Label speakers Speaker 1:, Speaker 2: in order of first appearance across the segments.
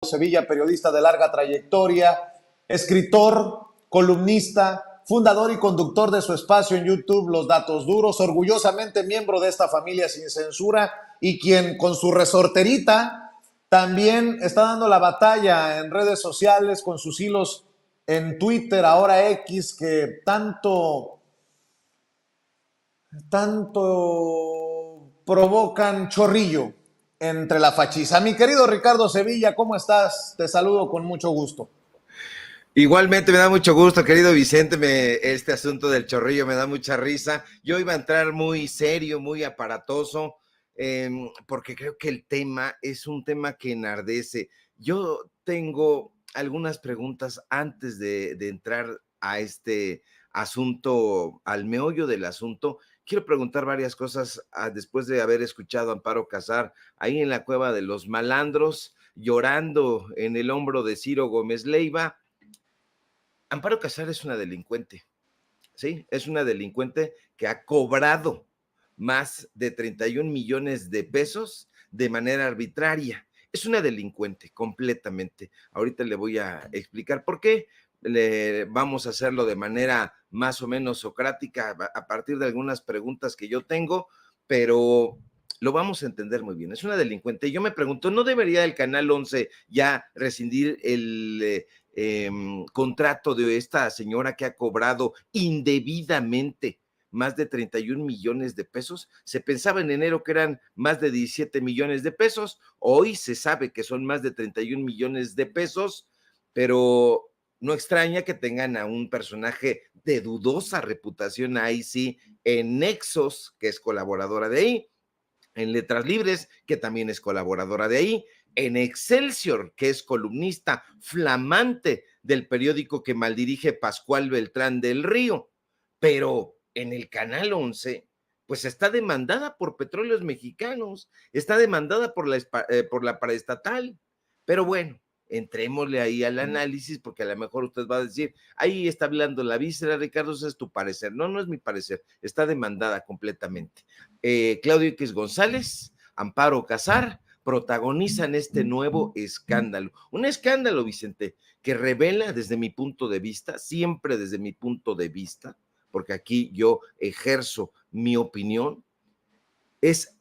Speaker 1: Sevilla, periodista de larga trayectoria, escritor, columnista, fundador y conductor de su espacio en YouTube, Los Datos Duros, orgullosamente miembro de esta familia sin censura y quien con su resorterita también está dando la batalla en redes sociales con sus hilos en Twitter, ahora X, que tanto provocan chorrillo entre la fachiza. Mi querido Ricardo Sevilla, ¿cómo estás? Te saludo con mucho gusto.
Speaker 2: Igualmente me da mucho gusto, querido Vicente, este asunto del chorrillo me da mucha risa. Yo iba a entrar muy serio, muy aparatoso, porque creo que el tema es un tema que enardece. Yo tengo algunas preguntas antes de entrar a este asunto, al meollo del asunto. Quiero preguntar varias cosas después de haber escuchado a Amparo Casar ahí en la Cueva de los Malandros, llorando en el hombro de Ciro Gómez Leiva. Amparo Casar es una delincuente, ¿sí? Es una delincuente que ha cobrado más de 31 millones de pesos de manera arbitraria. Es una delincuente completamente. Ahorita le voy a explicar por qué. Vamos a hacerlo de manera más o menos socrática a partir de algunas preguntas que yo tengo, pero lo vamos a entender muy bien. Es una delincuente. Yo me pregunto, ¿no debería el Canal 11 ya rescindir el contrato de esta señora que ha cobrado indebidamente más de 31 millones de pesos? Se pensaba en enero que eran más de 17 millones de pesos, hoy se sabe que son más de 31 millones de pesos, pero no extraña que tengan a un personaje de dudosa reputación ahí sí, en Nexos, que es colaboradora de ahí, en Letras Libres, que también es colaboradora de ahí, en Excelsior, que es columnista flamante del periódico que maldirige Pascual Beltrán del Río, pero en el Canal 11, pues está demandada por Petróleos Mexicanos, está demandada por la paraestatal, pero bueno, entrémosle ahí al análisis, porque a lo mejor usted va a decir, ahí está hablando la víscera, Ricardo, ese es tu parecer. No, no es mi parecer, está demandada completamente. Claudio X González, Amparo Casar, protagonizan este nuevo escándalo. Un escándalo, Vicente, que revela desde mi punto de vista, siempre desde mi punto de vista, porque aquí yo ejerzo mi opinión, es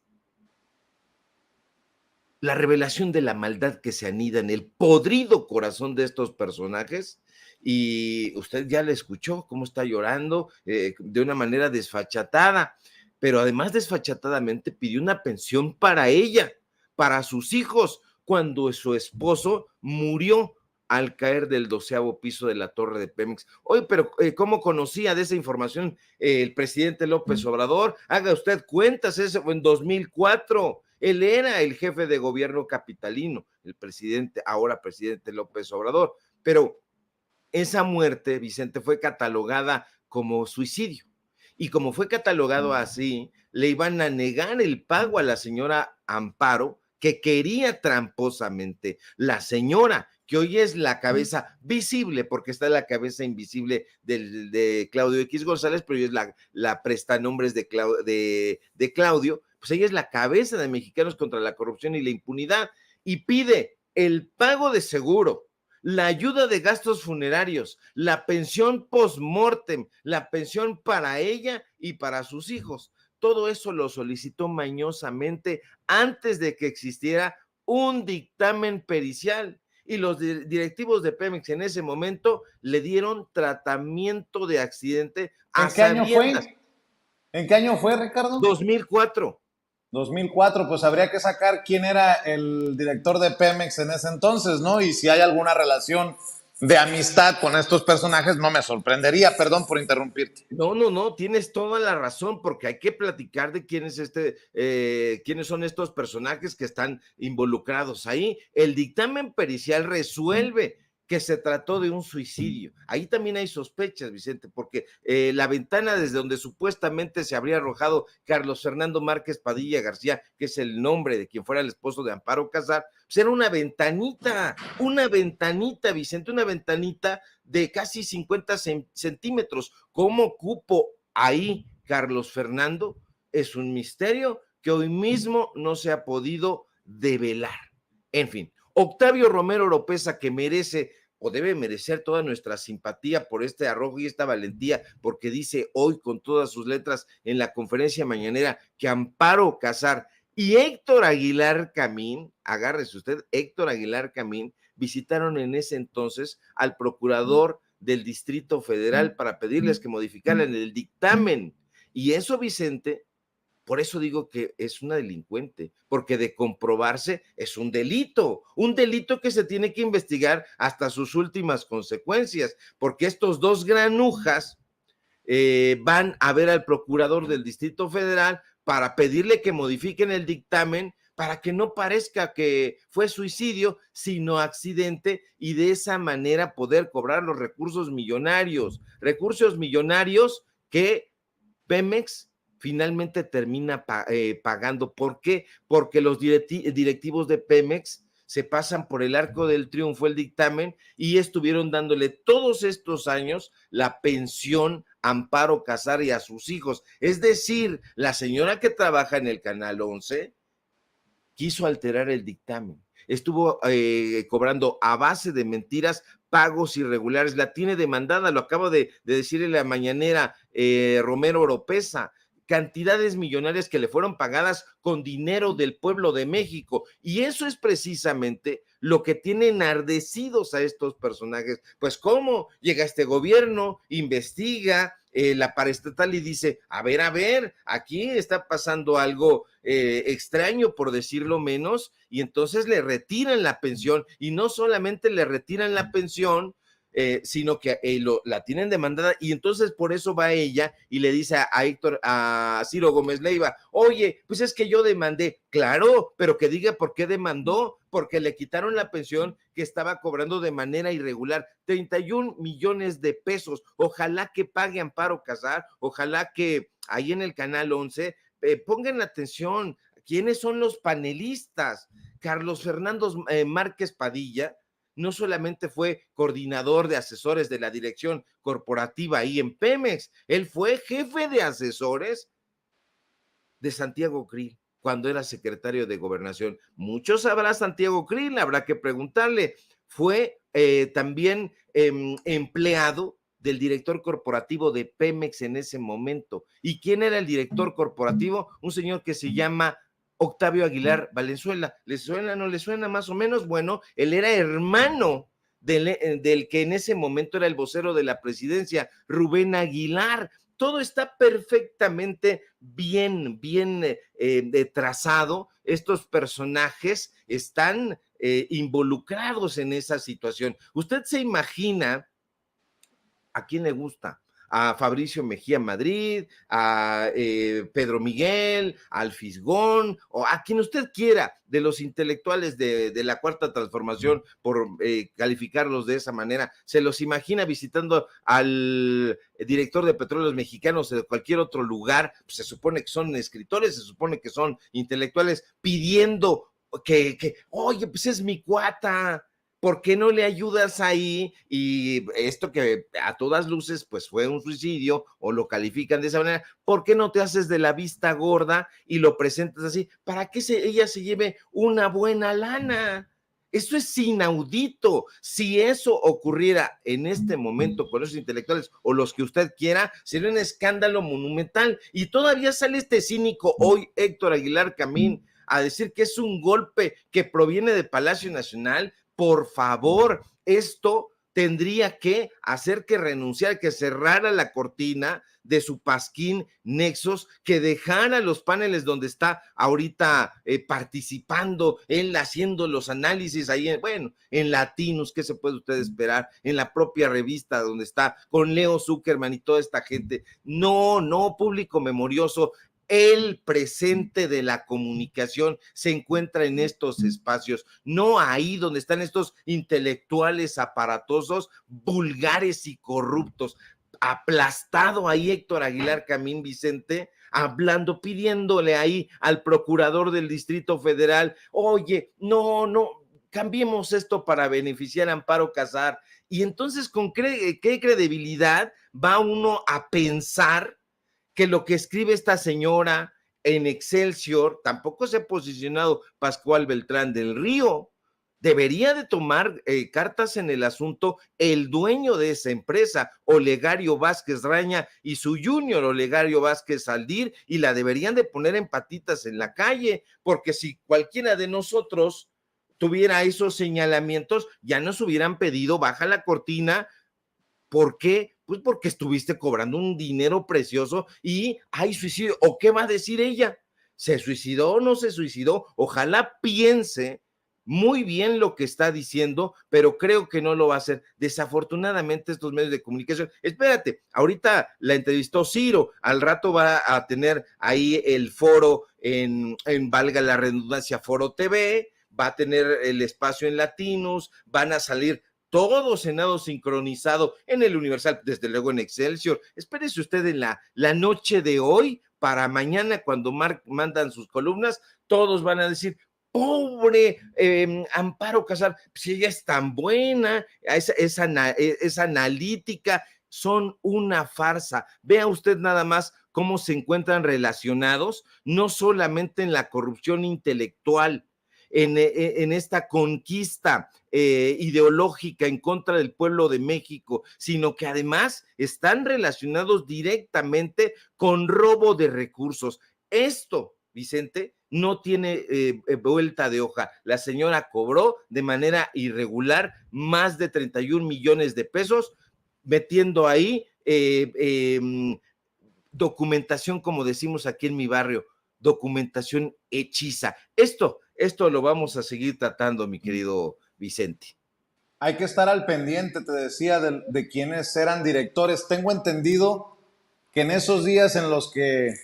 Speaker 2: la revelación de la maldad que se anida en el podrido corazón de estos personajes. Y usted ya le escuchó cómo está llorando de una manera desfachatada, pero además desfachatadamente pidió una pensión para ella, para sus hijos, cuando su esposo murió al caer del 12º piso de la torre de Pemex. Oye, pero ¿cómo conocía de esa información el presidente López Obrador? Haga usted cuentas, eso fue en 2004. Él era el jefe de gobierno capitalino, el presidente, ahora presidente López Obrador. Pero esa muerte, Vicente, fue catalogada como suicidio. Y como fue catalogado así, le iban a negar el pago a la señora Amparo, que quería tramposamente. La señora, que hoy es la cabeza visible, porque está la cabeza invisible de Claudio X González, pero ella es la prestanombres de Claudio, pues ella es la cabeza de Mexicanos contra la Corrupción y la Impunidad, y pide el pago de seguro, la ayuda de gastos funerarios, la pensión post-mortem, la pensión para ella y para sus hijos. Todo eso lo solicitó mañosamente antes de que existiera un dictamen pericial. Y los directivos de Pemex en ese momento le dieron tratamiento de accidente a sabiendas.
Speaker 1: ¿En qué año fue, Ricardo?
Speaker 2: 2004.
Speaker 1: 2004, pues habría que sacar quién era el director de Pemex en ese entonces, ¿no? Y si hay alguna relación de amistad con estos personajes, no me sorprendería, perdón por interrumpirte.
Speaker 2: No, tienes toda la razón, porque hay que platicar de quién es quiénes son estos personajes que están involucrados ahí. El dictamen pericial resuelve que se trató de un suicidio. Ahí también hay sospechas, Vicente, porque la ventana desde donde supuestamente se habría arrojado Carlos Fernando Márquez Padilla García, que es el nombre de quien fuera el esposo de Amparo Casar, pues era una ventanita, Vicente, una ventanita de casi 50 centímetros. ¿Cómo cupo ahí Carlos Fernando? Es un misterio que hoy mismo no se ha podido develar. En fin, Octavio Romero Oropesa, que merece o debe merecer toda nuestra simpatía por este arrojo y esta valentía, porque dice hoy con todas sus letras en la conferencia mañanera que Amparo Casar y Héctor Aguilar Camín, agárrese usted, Héctor Aguilar Camín, visitaron en ese entonces al procurador del Distrito Federal para pedirles que modificaran el dictamen. Y eso, Vicente, por eso digo que es una delincuente, porque de comprobarse es un delito que se tiene que investigar hasta sus últimas consecuencias, porque estos dos granujas van a ver al procurador del Distrito Federal para pedirle que modifiquen el dictamen para que no parezca que fue suicidio, sino accidente, y de esa manera poder cobrar los recursos millonarios que Pemex finalmente termina pagando. ¿Por qué? Porque los directivos de Pemex se pasan por el arco del triunfo el dictamen y estuvieron dándole todos estos años la pensión a Amparo Casar y a sus hijos. Es decir, la señora que trabaja en el Canal 11 quiso alterar el dictamen. Estuvo cobrando a base de mentiras pagos irregulares. La tiene demandada, lo acaba de decir en la mañanera Romero Oropesa. Cantidades millonarias que le fueron pagadas con dinero del pueblo de México. Y eso es precisamente lo que tiene enardecidos a estos personajes. Pues, ¿cómo llega este gobierno, investiga la paraestatal y dice, a ver, aquí está pasando algo extraño, por decirlo menos, y entonces le retiran la pensión, y no solamente le retiran la pensión, sino que la tienen demandada, y entonces por eso va ella y le dice a Ciro Gómez Leiva, oye, pues es que yo demandé. Claro, pero que diga por qué demandó, porque le quitaron la pensión que estaba cobrando de manera irregular, 31 millones de pesos. Ojalá que pague Amparo Casar, ojalá que ahí en el Canal 11 pongan atención, ¿quiénes son los panelistas? Carlos Fernando Márquez Padilla no solamente fue coordinador de asesores de la dirección corporativa ahí en Pemex, él fue jefe de asesores de Santiago Krill cuando era secretario de Gobernación. Muchos sabrá Santiago Krill, habrá que preguntarle. Fue también empleado del director corporativo de Pemex en ese momento. ¿Y quién era el director corporativo? Un señor que se llama Octavio Aguilar Valenzuela. ¿Le suena, no le suena más o menos? Bueno, él era hermano del que en ese momento era el vocero de la presidencia, Rubén Aguilar. Todo está perfectamente bien trazado. Estos personajes están involucrados en esa situación. ¿Usted se imagina a quién le gusta? A Fabricio Mejía Madrid, a Pedro Miguel, al Fisgón, o a quien usted quiera de los intelectuales de la Cuarta Transformación, por calificarlos de esa manera. ¿Se los imagina visitando al director de Petróleos Mexicanos o de cualquier otro lugar? Pues se supone que son escritores, se supone que son intelectuales, pidiendo oye, pues es mi cuata, ¿por qué no le ayudas ahí? Y esto que a todas luces pues fue un suicidio o lo califican de esa manera, ¿por qué no te haces de la vista gorda y lo presentas así para que ella se lleve una buena lana? Eso es inaudito. Si eso ocurriera en este momento con esos intelectuales o los que usted quiera, sería un escándalo monumental. Y todavía sale este cínico hoy, Héctor Aguilar Camín, a decir que es un golpe que proviene de Palacio Nacional. Por favor, esto tendría que hacer que renunciara, que cerrara la cortina de su pasquín Nexos, que dejara los paneles donde está ahorita participando, él haciendo los análisis ahí, en Latinos, ¿qué se puede usted esperar? En la propia revista donde está con Leo Zuckerman y toda esta gente. No, público memorioso. El presente de la comunicación se encuentra en estos espacios, no ahí donde están estos intelectuales aparatosos, vulgares y corruptos. Aplastado ahí Héctor Aguilar Camín, Vicente, hablando, pidiéndole ahí al procurador del Distrito Federal, oye, no, cambiemos esto para beneficiar a Amparo Casar. Y entonces, ¿con qué credibilidad va uno a pensar que lo que escribe esta señora en Excelsior? Tampoco se ha posicionado Pascual Beltrán del Río, debería de tomar cartas en el asunto el dueño de esa empresa, Olegario Vázquez Raña, y su junior Olegario Vázquez Aldir, y la deberían de poner en patitas en la calle, porque si cualquiera de nosotros tuviera esos señalamientos, ya nos hubieran pedido baja la cortina. ¿Por qué? Pues porque estuviste cobrando un dinero precioso y hay suicidio. ¿O qué va a decir ella? ¿Se suicidó o no se suicidó? Ojalá piense muy bien lo que está diciendo, pero creo que no lo va a hacer. Desafortunadamente estos medios de comunicación, espérate, ahorita la entrevistó Ciro, al rato va a tener ahí el foro en valga la redundancia, Foro TV, va a tener el espacio en Latinos, van a salir todo Senado sincronizado en el Universal, desde luego en Excelsior. Espérese usted en la noche de hoy, para mañana cuando mandan sus columnas, todos van a decir, pobre Amparo Casar, si ella es tan buena, es analítica, son una farsa. Vea usted nada más cómo se encuentran relacionados, no solamente en la corrupción intelectual, en esta conquista ideológica en contra del pueblo de México, sino que además están relacionados directamente con robo de recursos. Esto, Vicente, no tiene vuelta de hoja. La señora cobró de manera irregular más de 31 millones de pesos, metiendo ahí documentación, como decimos aquí en mi barrio, documentación hechiza. Esto lo vamos a seguir tratando, mi querido Vicente.
Speaker 1: Hay que estar al pendiente, te decía, de quienes eran directores. Tengo entendido que en esos días en los que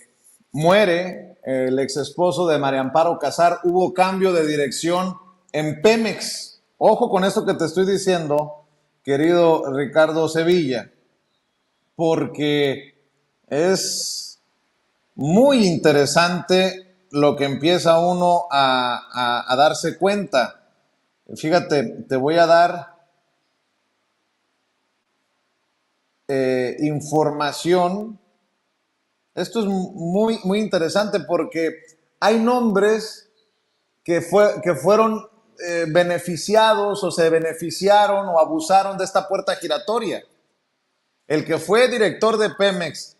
Speaker 1: muere el ex esposo de María Amparo Casar, hubo cambio de dirección en Pemex. Ojo con esto que te estoy diciendo, querido Ricardo Sevilla, porque es muy interesante lo que empieza uno a darse cuenta. Fíjate, te voy a dar información. Esto es muy, muy interesante porque hay nombres que fueron beneficiados o se beneficiaron o abusaron de esta puerta giratoria. El que fue director de Pemex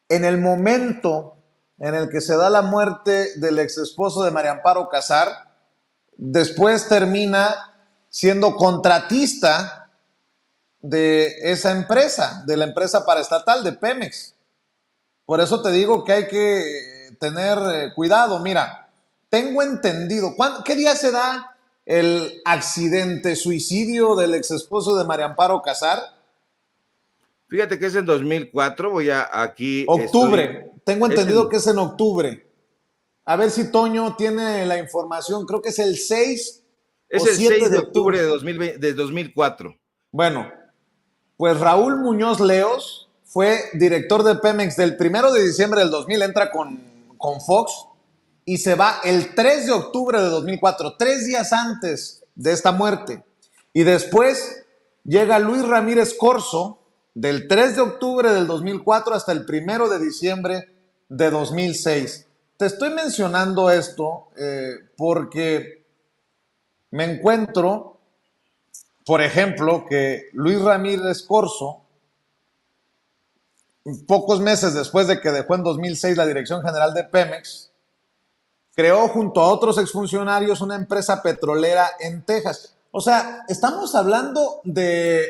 Speaker 1: en el momento en el que se da la muerte del ex esposo de María Amparo Casar, después termina siendo contratista de esa empresa, de la empresa paraestatal de Pemex. Por eso te digo que hay que tener cuidado. Mira, tengo entendido, ¿qué día se da el accidente, suicidio del ex esposo de María Amparo Casar?
Speaker 2: Fíjate que es en 2004, aquí.
Speaker 1: Octubre, tengo entendido que es en octubre. A ver si Toño tiene la información, creo que es el 6
Speaker 2: es
Speaker 1: o
Speaker 2: el
Speaker 1: 7
Speaker 2: 6
Speaker 1: de
Speaker 2: de octubre
Speaker 1: octubre
Speaker 2: de 2004.
Speaker 1: Bueno, pues Raúl Muñoz Leos fue director de Pemex del 1 de diciembre del 2000, entra con Fox y se va el 3 de octubre de 2004, 3 días antes de esta muerte. Y después llega Luis Ramírez Corzo del 3 de octubre del 2004 hasta el 1 de diciembre de 2006. Te estoy mencionando esto porque me encuentro, por ejemplo, que Luis Ramírez Corzo, pocos meses después de que dejó en 2006 la dirección general de Pemex, creó junto a otros exfuncionarios una empresa petrolera en Texas. O sea, estamos hablando de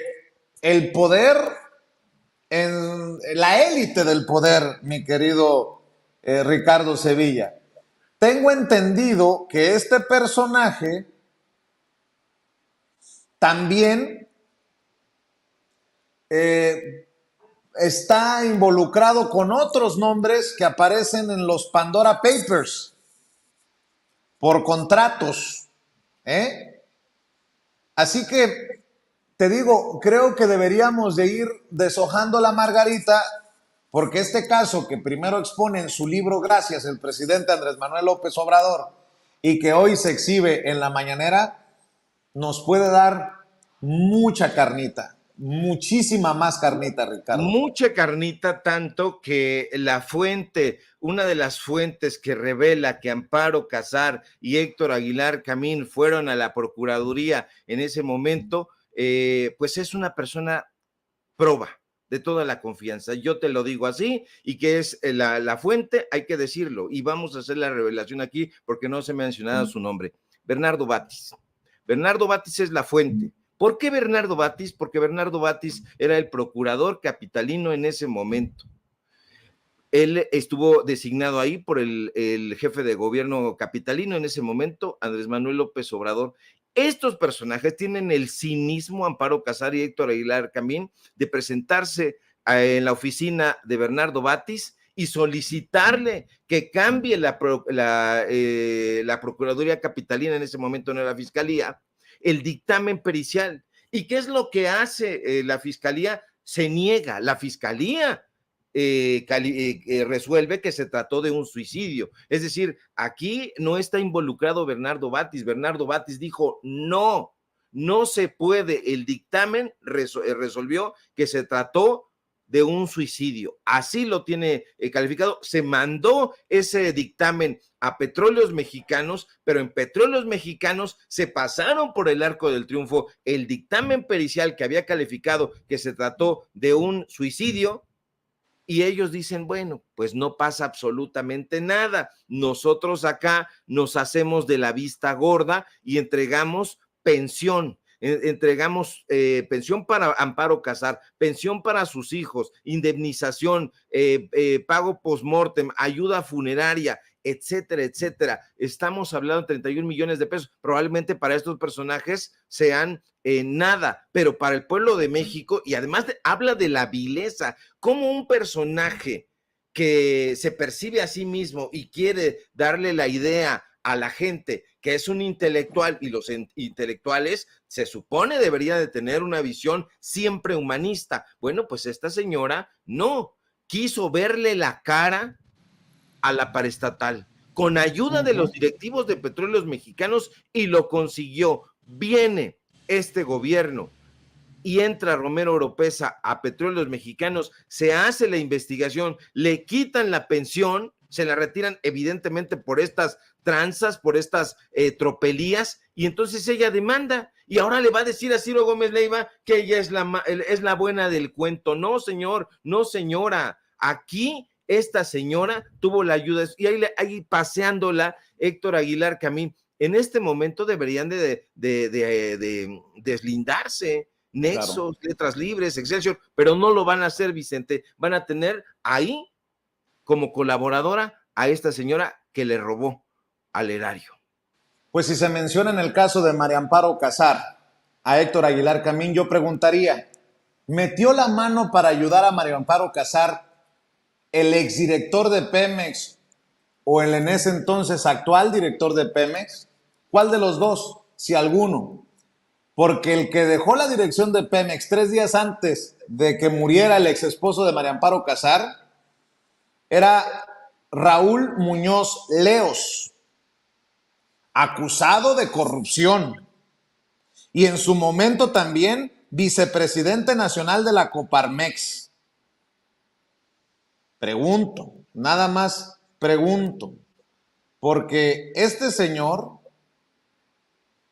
Speaker 1: el poder, en la élite del poder, mi querido Ricardo Sevilla. Tengo entendido que este personaje también está involucrado con otros nombres que aparecen en los Pandora Papers por contratos. Así que te digo, creo que deberíamos de ir deshojando la margarita, porque este caso que primero expone en su libro Gracias el presidente Andrés Manuel López Obrador y que hoy se exhibe en la mañanera, nos puede dar mucha carnita, muchísima más carnita, Ricardo.
Speaker 2: Mucha carnita, tanto que la fuente, una de las fuentes que revela que Amparo Casar y Héctor Aguilar Camín fueron a la Procuraduría en ese momento, pues es una persona proba de toda la confianza. Yo te lo digo así, y que es la fuente, hay que decirlo, y vamos a hacer la revelación aquí porque no se ha mencionado su nombre. Bernardo Batis. Bernardo Batis es la fuente. ¿Por qué Bernardo Batis? Porque Bernardo Batis era el procurador capitalino en ese momento. Él estuvo designado ahí por el jefe de gobierno capitalino en ese momento, Andrés Manuel López Obrador. Estos personajes tienen el cinismo, Amparo Casar y Héctor Aguilar Camín, de presentarse en la oficina de Bernardo Batis y solicitarle que cambie la Procuraduría Capitalina, en ese momento no era la Fiscalía, el dictamen pericial. ¿Y qué es lo que hace la Fiscalía? Se niega. La Fiscalía resuelve que se trató de un suicidio. Es decir, aquí no está involucrado Bernardo Batis. Bernardo Batis dijo no, no se puede. El dictamen resolvió que se trató de un suicidio. Así lo tiene calificado. Se mandó ese dictamen a Petróleos Mexicanos, pero en Petróleos Mexicanos se pasaron por el arco del triunfo el dictamen pericial que había calificado que se trató de un suicidio. Y ellos dicen, bueno, pues no pasa absolutamente nada. Nosotros acá nos hacemos de la vista gorda y entregamos pensión. Entregamos pensión para Amparo Casar, pensión para sus hijos, indemnización, pago post-mortem, ayuda funeraria, etcétera, etcétera. Estamos hablando de 31 millones de pesos. Probablemente para estos personajes sean nada, pero para el pueblo de México, y además habla de la vileza, como un personaje que se percibe a sí mismo y quiere darle la idea a la gente que es un intelectual, y los intelectuales se supone debería de tener una visión siempre humanista. Bueno, pues esta señora no quiso verle la cara a la paraestatal con ayuda de los directivos de Petróleos Mexicanos, y lo consiguió. Viene este gobierno y entra Romero Oropesa a Petróleos Mexicanos, se hace la investigación, le quitan la pensión, se la retiran evidentemente por estas tranzas, por estas tropelías, y entonces ella demanda, y ahora le va a decir a Ciro Gómez Leiva que ella es la buena del cuento. No, señor, no, señora, aquí esta señora tuvo la ayuda, y ahí paseándola Héctor Aguilar Camín. En este momento deberían de deslindarse, Nexos, claro, Letras Libres, Excelsior, pero no lo van a hacer, Vicente. Van a tener ahí como colaboradora a esta señora que le robó al erario.
Speaker 1: Pues si se menciona en el caso de María Amparo Casar a Héctor Aguilar Camín, yo preguntaría, ¿metió la mano para ayudar a María Amparo Casar el exdirector de Pemex o el en ese entonces actual director de Pemex? ¿Cuál de los dos? Si alguno. Porque el que dejó la dirección de Pemex 3 días antes de que muriera el ex esposo de María Amparo Casar era Raúl Muñoz Leos, acusado de corrupción y en su momento también vicepresidente nacional de la Coparmex. Pregunto, nada más pregunto, porque este señor,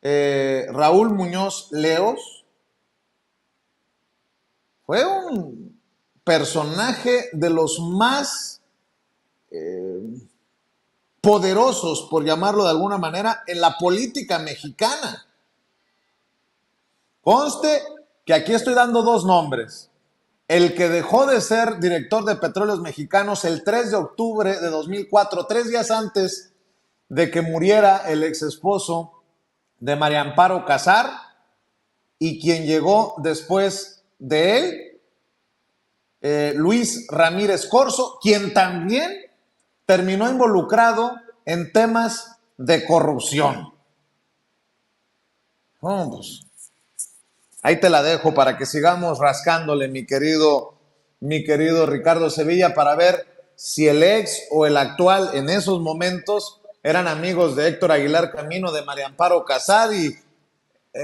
Speaker 1: Raúl Muñoz Leos, fue un personaje de los más poderosos, por llamarlo de alguna manera, en la política mexicana. Conste que aquí estoy dando dos nombres. El que dejó de ser director de Petróleos Mexicanos el 3 de octubre de 2004, 3 días antes de que muriera el ex esposo de María Amparo Casar, y quien llegó después de él, Luis Ramírez Corzo, quien también terminó involucrado en temas de corrupción. Pues, ahí te la dejo para que sigamos rascándole, mi querido Ricardo Sevilla, para ver si el ex o el actual en esos momentos eran amigos de Héctor Aguilar Camín, de María Amparo Casar, y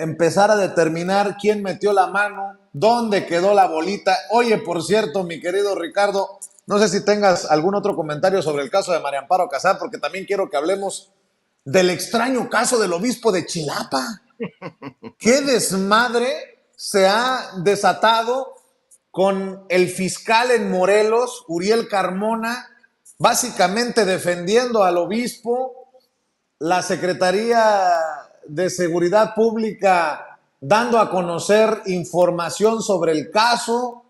Speaker 1: empezar a determinar quién metió la mano, dónde quedó la bolita. Oye, por cierto, mi querido Ricardo, no sé si tengas algún otro comentario sobre el caso de María Amparo Casar, porque también quiero que hablemos del extraño caso del obispo de Chilapa. ¿Qué desmadre se ha desatado con el fiscal en Morelos, Uriel Carmona, básicamente defendiendo al obispo, la Secretaría de Seguridad Pública dando a conocer información sobre el caso,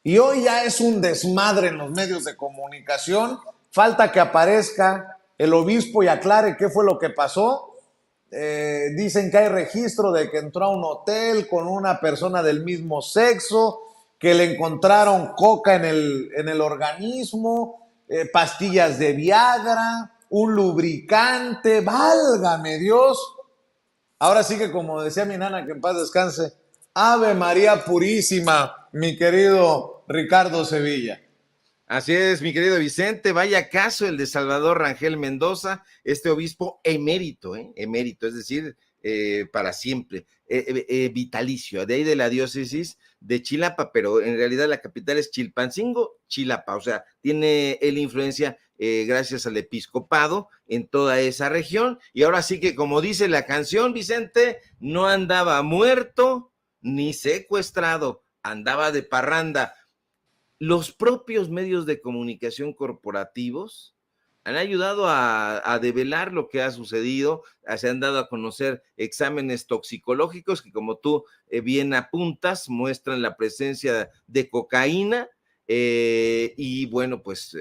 Speaker 1: y hoy ya es un desmadre en los medios de comunicación? Falta que aparezca el obispo y aclare qué fue lo que pasó. Dicen que hay registro de que entró a un hotel con una persona del mismo sexo, que le encontraron coca en el organismo, pastillas de Viagra, un lubricante, válgame Dios. Ahora sí que, como decía mi nana, que en paz descanse, Ave María Purísima, mi querido Ricardo Sevilla.
Speaker 2: Así es, mi querido Vicente, vaya caso el de Salvador Rangel Mendoza, este obispo emérito, emérito, es decir, para siempre, vitalicio, de ahí de la diócesis de Chilapa, pero en realidad la capital es Chilpancingo, Chilapa, o sea, tiene él influencia gracias al episcopado en toda esa región, y ahora sí que como dice la canción, Vicente, no andaba muerto ni secuestrado, andaba de parranda. Los propios medios de comunicación corporativos han ayudado a develar lo que ha sucedido, se han dado a conocer exámenes toxicológicos que, como tú bien apuntas, muestran la presencia de cocaína y bueno, pues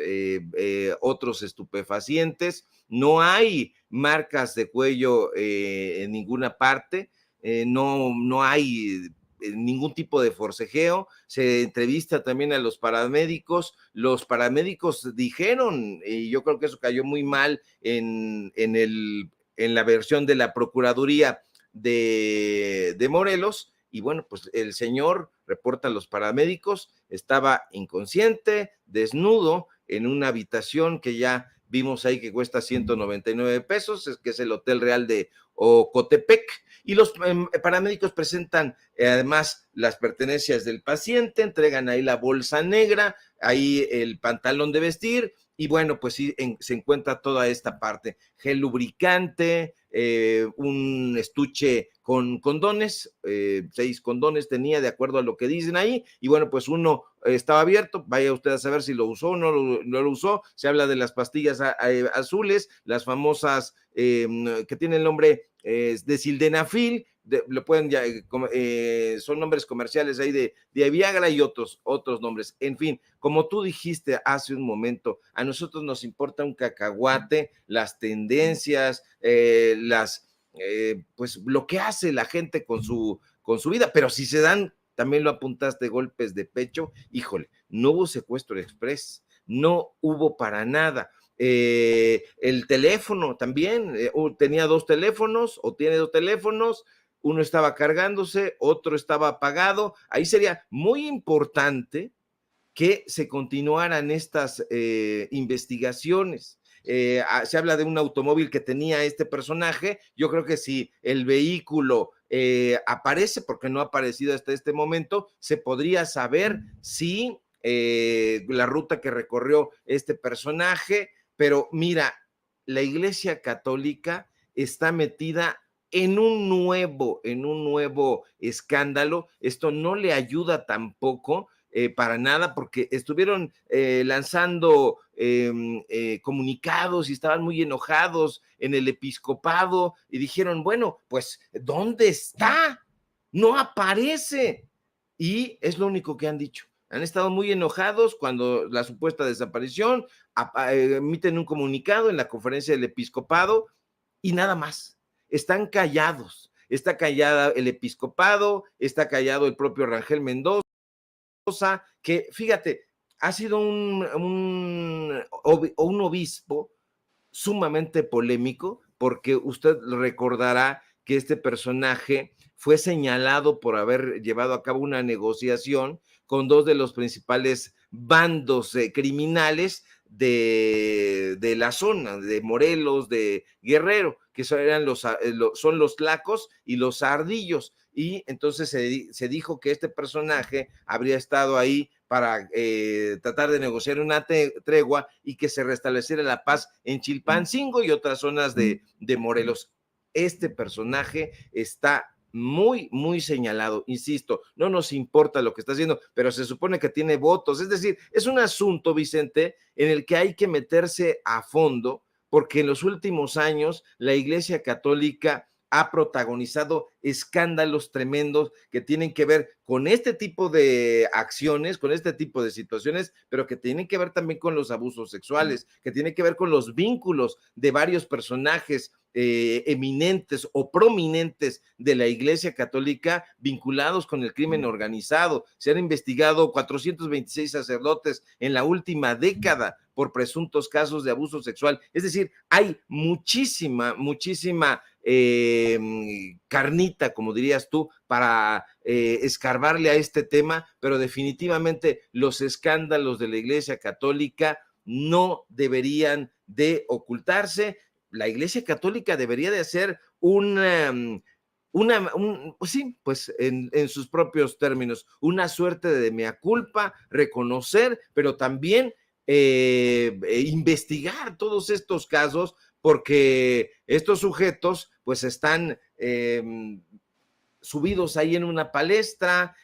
Speaker 2: otros estupefacientes. No hay marcas de cuello en ninguna parte, no hay ningún tipo de forcejeo. Se entrevista también a los paramédicos dijeron, y yo creo que eso cayó muy mal en la versión de la Procuraduría de Morelos, y bueno, pues el señor, reportan los paramédicos, estaba inconsciente, desnudo, en una habitación que ya vimos ahí que cuesta 199 pesos, que es el Hotel Real de Ocotepec, y los paramédicos presentan además las pertenencias del paciente, entregan ahí la bolsa negra, ahí el pantalón de vestir, y bueno, pues sí, se encuentra toda esta parte, gel lubricante, un estuche con condones, 6 condones tenía de acuerdo a lo que dicen ahí, y bueno, pues uno estaba abierto, vaya usted a saber si lo usó o no lo usó. Se habla de las pastillas azules, las famosas que tienen el nombre de sildenafil, lo pueden ya, son nombres comerciales ahí de Viagra y otros nombres. En fin, como tú dijiste hace un momento, a nosotros nos importa un cacahuate, las tendencias, pues lo que hace la gente con su vida, pero si se dan, también lo apuntaste, golpes de pecho, híjole, no hubo secuestro express, no hubo para nada. El teléfono también, tenía 2 teléfonos o tiene 2 teléfonos, uno estaba cargándose, otro estaba apagado. Ahí sería muy importante que se continuaran estas investigaciones. Se habla de un automóvil que tenía este personaje. Yo creo que si el vehículo aparece, porque no ha aparecido hasta este momento, se podría saber si la ruta que recorrió este personaje. Pero mira, la Iglesia Católica está metida en un nuevo escándalo. Esto no le ayuda tampoco para nada, porque estuvieron lanzando comunicados y estaban muy enojados en el episcopado y dijeron, bueno, pues, ¿dónde está? No aparece. Y es lo único que han dicho. Han estado muy enojados cuando la supuesta desaparición, emiten un comunicado en la conferencia del episcopado y nada más. Están callados. Está callada el episcopado, está callado el propio Rangel Mendoza, que fíjate, ha sido un obispo sumamente polémico, porque usted recordará que este personaje fue señalado por haber llevado a cabo una negociación con 2 de los principales bandos criminales de la zona, de Morelos, de Guerrero. que son los tlacos y los ardillos. Y entonces se dijo que este personaje habría estado ahí para tratar de negociar una tregua y que se restableciera la paz en Chilpancingo y otras zonas de Morelos. Este personaje está muy, muy señalado, insisto, no nos importa lo que está haciendo, pero se supone que tiene votos, es decir, es un asunto, Vicente, en el que hay que meterse a fondo, porque en los últimos años la Iglesia Católica ha protagonizado escándalos tremendos que tienen que ver con este tipo de acciones, con este tipo de situaciones, pero que tienen que ver también con los abusos sexuales, que tienen que ver con los vínculos de varios personajes eminentes o prominentes de la Iglesia Católica vinculados con el crimen organizado. Se han investigado 426 sacerdotes en la última década por presuntos casos de abuso sexual. Es decir, hay muchísima carnita, como dirías tú, para escarbarle a este tema, pero definitivamente los escándalos de la Iglesia Católica no deberían de ocultarse. La Iglesia Católica debería de hacer sí, pues en sus propios términos, una suerte de mea culpa, reconocer, pero también investigar todos estos casos, porque estos sujetos pues están subidos ahí en una palestra,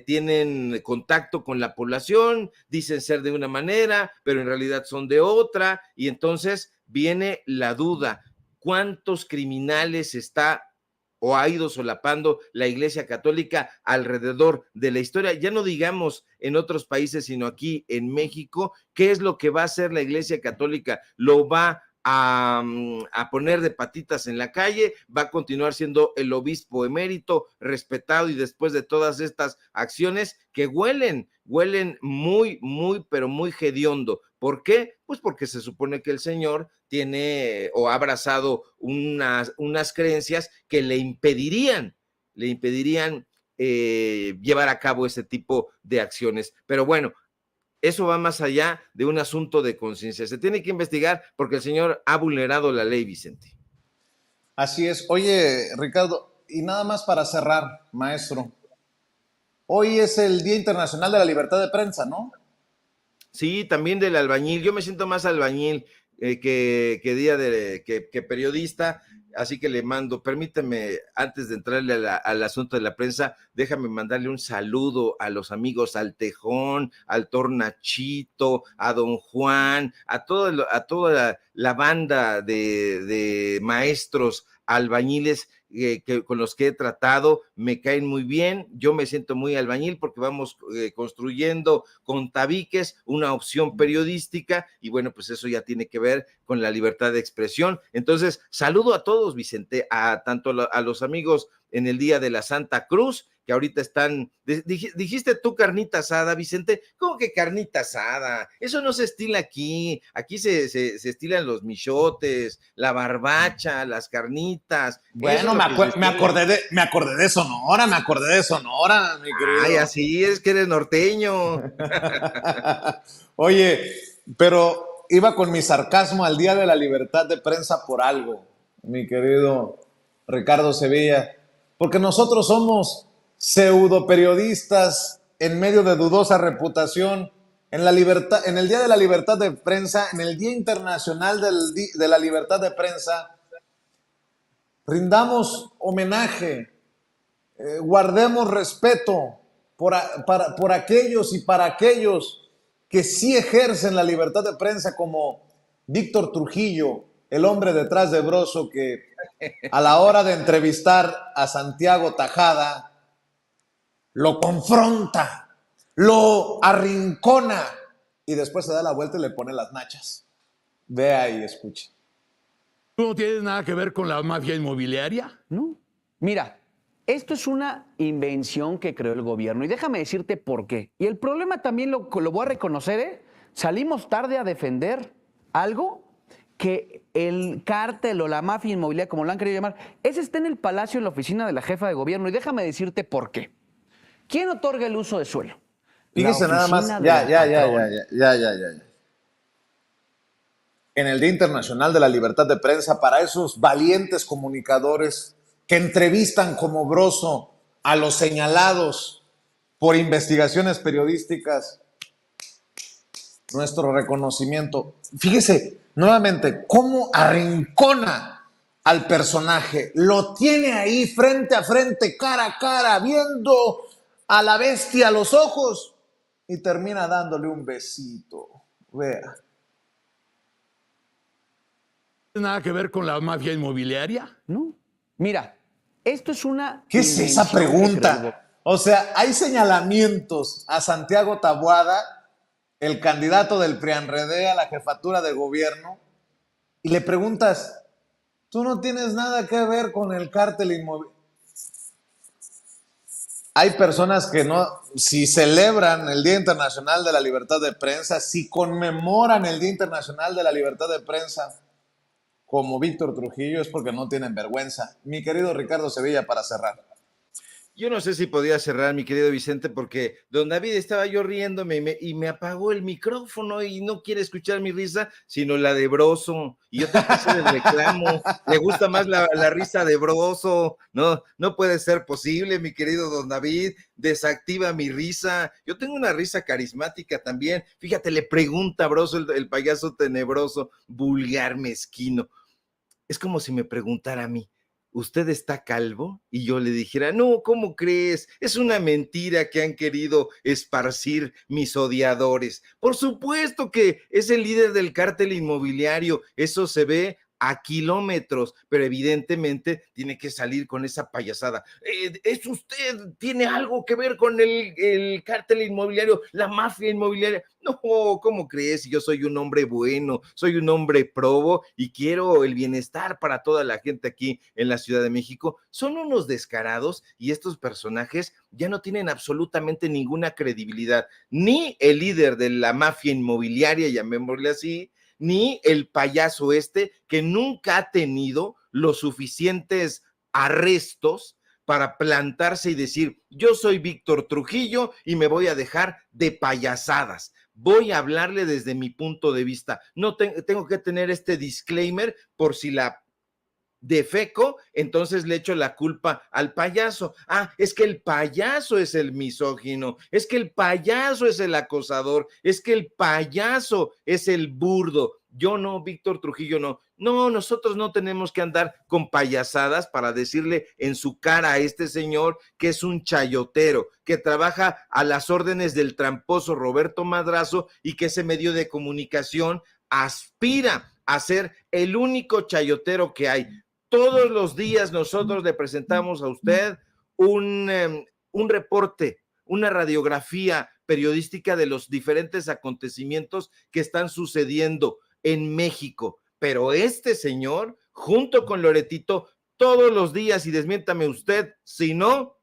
Speaker 2: tienen contacto con la población, dicen ser de una manera, pero en realidad son de otra, y entonces viene la duda, ¿cuántos criminales está o ha ido solapando la Iglesia Católica alrededor de la historia? Ya no digamos en otros países, sino aquí en México. ¿Qué es lo que va a hacer la Iglesia Católica? ¿Lo va a poner de patitas en la calle? ¿Va a continuar siendo el obispo emérito, respetado, y después de todas estas acciones que huelen muy, pero muy hediondo? ¿Por qué? Pues porque se supone que el señor tiene o ha abrazado unas creencias que le impedirían llevar a cabo ese tipo de acciones. Pero bueno, eso va más allá de un asunto de conciencia. Se tiene que investigar porque el señor ha vulnerado la ley, Vicente.
Speaker 1: Así es. Oye, Ricardo, y nada más para cerrar, maestro. Hoy es el Día Internacional de la Libertad de Prensa, ¿no?
Speaker 2: Sí, también del albañil. Yo me siento más albañil que periodista, así que le mando, permíteme, antes de entrarle al asunto de la prensa, déjame mandarle un saludo a los amigos al Tejón, al Tornachito, a Don Juan, a toda la banda de maestros albañiles con los que he tratado, me caen muy bien. Yo me siento muy albañil porque vamos construyendo con tabiques una opción periodística, y bueno, pues eso ya tiene que ver con la libertad de expresión. Entonces, saludo a todos, Vicente, tanto a los amigos en el Día de la Santa Cruz, que ahorita están, dijiste tú carnita asada, Vicente. ¿Cómo que carnita asada? Eso no se estila aquí. Aquí se estilan los michotes, la barbacha, las carnitas.
Speaker 1: Bueno, me acordé de Sonora, mi querido.
Speaker 2: Ay, así es que eres norteño.
Speaker 1: Oye, pero iba con mi sarcasmo al Día de la Libertad de Prensa por algo, mi querido Ricardo Sevilla, porque nosotros somos pseudo periodistas en medio de dudosa reputación. En el Día de la Libertad de Prensa, en el Día Internacional de la Libertad de Prensa, rindamos homenaje, guardemos respeto por aquellos y para aquellos que sí ejercen la libertad de prensa, como Víctor Trujillo, el hombre detrás de Broso, que a la hora de entrevistar a Santiago Tajada, lo confronta, lo arrincona y después se da la vuelta y le pone las nachas. Vea y escuche.
Speaker 3: ¿Tú no tienes nada que ver con la mafia inmobiliaria?
Speaker 4: No. Mira, esto es una invención que creó el gobierno y déjame decirte por qué. Y el problema también lo voy a reconocer, ¿eh? Salimos tarde a defender algo que el cártel o la mafia inmobiliaria, como lo han querido llamar, ese está en el palacio, en la oficina de la jefa de gobierno, y déjame decirte por qué. ¿Quién otorga el uso de suelo?
Speaker 1: Fíjese nada más, ya. en el Día Internacional de la Libertad de Prensa para esos valientes comunicadores que entrevistan como Broso a los señalados por investigaciones periodísticas. Nuestro reconocimiento. Fíjese nuevamente cómo arrincona al personaje, lo tiene ahí frente a frente, cara a cara, viendo a la bestia a los ojos y termina dándole un besito. Vea.
Speaker 3: ¿Tiene nada que ver con la mafia inmobiliaria?
Speaker 4: ¿No? Mira, esto es una...
Speaker 1: ¿Qué es esa
Speaker 4: invención que creó el
Speaker 1: pregunta? O sea, hay señalamientos a Santiago Taboada, el candidato del PRIANREDE a la jefatura de gobierno, y le preguntas, tú no tienes nada que ver con el cártel inmobiliario. Hay personas que no, si celebran el Día Internacional de la Libertad de Prensa, si conmemoran el Día Internacional de la Libertad de Prensa, como Víctor Trujillo, es porque no tienen vergüenza. Mi querido Ricardo Sevilla, para cerrar.
Speaker 2: Yo no sé si podía cerrar, mi querido Vicente, porque don David estaba yo riéndome y me apagó el micrófono y no quiere escuchar mi risa, sino la de Broso. Y yo tengo que hacer el reclamo. Le gusta más la risa de Broso. No, no puede ser posible, mi querido don David. Desactiva mi risa. Yo tengo una risa carismática también. Fíjate, le pregunta a Broso, el payaso tenebroso, vulgar, mezquino. Es como si me preguntara a mí, ¿usted está calvo? Y yo le dijera, no, ¿cómo crees? Es una mentira que han querido esparcir mis odiadores. Por supuesto que es el líder del cártel inmobiliario, eso se ve a kilómetros, pero evidentemente tiene que salir con esa payasada. ¿Es usted, tiene algo que ver con el cártel inmobiliario, la mafia inmobiliaria? No, ¿cómo crees? Yo soy un hombre bueno, soy un hombre probo y quiero el bienestar para toda la gente aquí en la Ciudad de México. Son unos descarados y estos personajes ya no tienen absolutamente ninguna credibilidad. Ni el líder de la mafia inmobiliaria, llamémosle así, ni el payaso que nunca ha tenido los suficientes arrestos para plantarse y decir, yo soy Víctor Trujillo y me voy a dejar de payasadas. Voy a hablarle desde mi punto de vista. No tengo que tener este disclaimer por si la defeco, entonces le echo la culpa al payaso. Ah, es que el payaso es el misógino, es que el payaso es el acosador, es que el payaso es el burdo. Yo no, Víctor Trujillo no. No, nosotros no tenemos que andar con payasadas para decirle en su cara a este señor que es un chayotero, que trabaja a las órdenes del tramposo Roberto Madrazo y que ese medio de comunicación aspira a ser el único chayotero que hay. Todos los días nosotros le presentamos a usted un reporte, una radiografía periodística de los diferentes acontecimientos que están sucediendo en México. Pero este señor, junto con Loretito, todos los días, y desmiéntame usted, si no,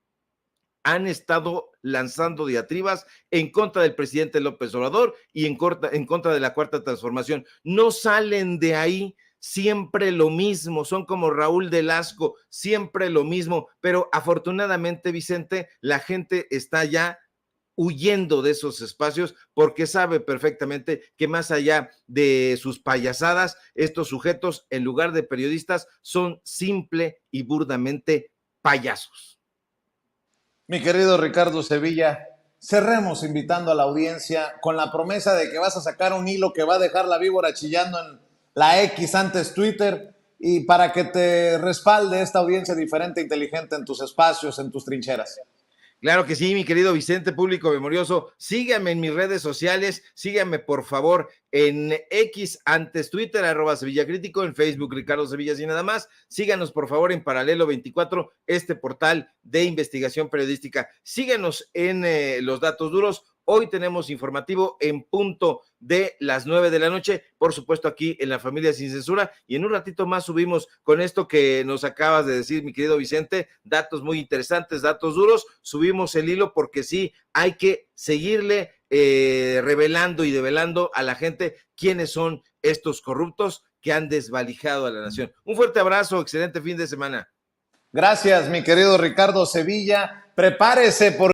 Speaker 2: han estado lanzando diatribas en contra del presidente López Obrador y en contra de la Cuarta Transformación. No salen de ahí. Siempre lo mismo, son como Raúl Velasco, siempre lo mismo, pero afortunadamente, Vicente, la gente está ya huyendo de esos espacios porque sabe perfectamente que más allá de sus payasadas, estos sujetos, en lugar de periodistas, son simple y burdamente payasos.
Speaker 1: Mi querido Ricardo Sevilla, cerremos invitando a la audiencia con la promesa de que vas a sacar un hilo que va a dejar la víbora chillando en la X antes Twitter, y para que te respalde esta audiencia diferente e inteligente en tus espacios, en tus trincheras.
Speaker 2: Claro que sí, mi querido Vicente, público memorioso. Síganme en mis redes sociales, síganme por favor en X antes Twitter, @SevillaCrítico, en Facebook Ricardo Sevilla y nada más. Síganos por favor en Paralelo 24, este portal de investigación periodística. Síganos en Los Datos Duros. Hoy tenemos informativo en punto de las 9 de la noche, por supuesto aquí en La Familia Sin Censura, y en un ratito más subimos con esto que nos acabas de decir, mi querido Vicente, datos muy interesantes, datos duros, subimos el hilo porque sí, hay que seguirle revelando y develando a la gente quiénes son estos corruptos que han desvalijado a la nación. Un fuerte abrazo, excelente fin de semana.
Speaker 1: Gracias, mi querido Ricardo Sevilla. Prepárese por